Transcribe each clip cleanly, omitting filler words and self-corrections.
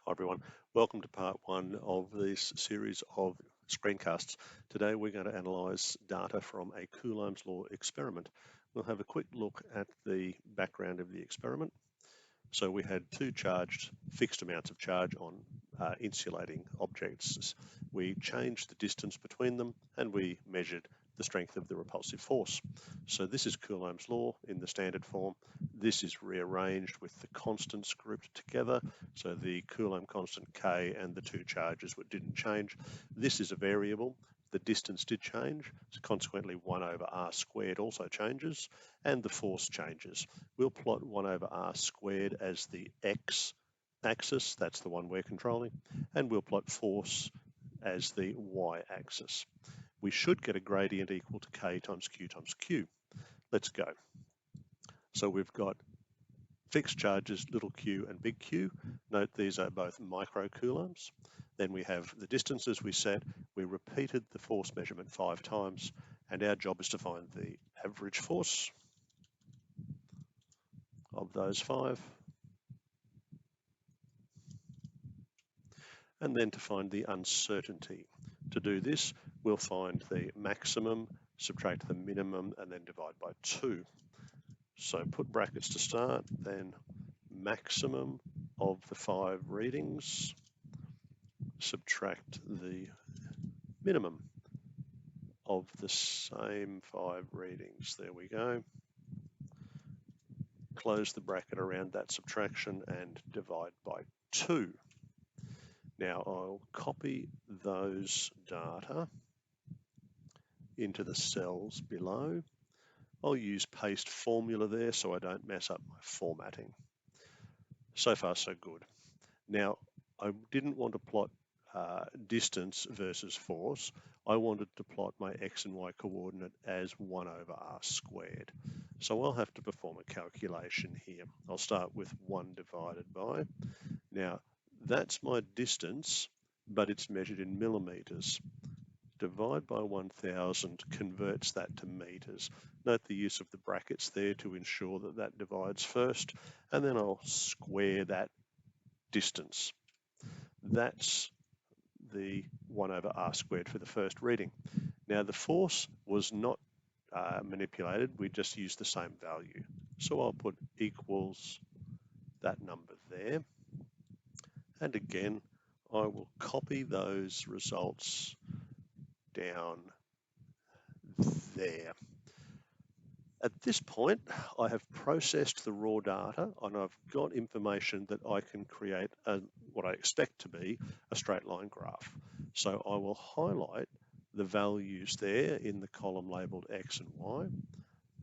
Hi everyone, welcome to part one of this series of screencasts. Today we're going to analyse data from a Coulomb's law experiment. We'll have a quick look at the background of the experiment. So we had two fixed amounts of charge on insulating objects. We changed the distance between them and we measured the strength of the repulsive force. So this is Coulomb's law in the standard form. This is rearranged with the constants grouped together. So the Coulomb constant K and the two charges didn't change. This is a variable. The distance did change, so consequently 1 over r squared also changes, and the force changes. We'll plot 1 over r squared as the x axis, that's the one we're controlling, and we'll plot force as the y axis. We should get a gradient equal to k times q. Let's go. So we've got fixed charges, little q and big Q. Note these are both microcoulombs. Then we have the distances we set. We repeated the force measurement 5 times, and our job is to find the average force of those 5, and then to find the uncertainty. To do this, we'll find the maximum, subtract the minimum, and then divide by 2. So put brackets to start, then maximum of the 5 readings, subtract the minimum of the same 5 readings. There we go. Close the bracket around that subtraction and divide by 2. Now I'll copy those data into the cells below. I'll use paste formula there so I don't mess up my formatting. So far so good. Now I didn't want to plot distance versus force. I wanted to plot my x and y coordinate as 1 over r squared. So I'll have to perform a calculation here. I'll start with 1 divided by. Now that's my distance, but it's measured in millimeters. Divide by 1000 converts that to meters. Note the use of the brackets there to ensure that that divides first, and then I'll square that distance. That's the 1 over r squared for the first reading. Now the force was not manipulated, we just used the same value. So I'll put equals that number there. And again, I will copy those results down there. At this point, I have processed the raw data and I've got information that I can create what I expect to be a straight line graph. So I will highlight the values there in the column labeled X and Y,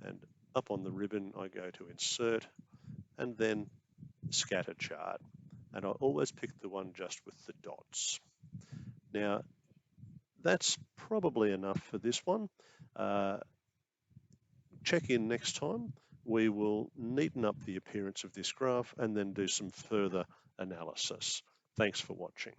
and up on the ribbon I go to Insert and then Scatter Chart, and I always pick the one just with the dots. Now that's probably enough for this one. Check in next time. We will neaten up the appearance of this graph and then do some further analysis. Thanks for watching.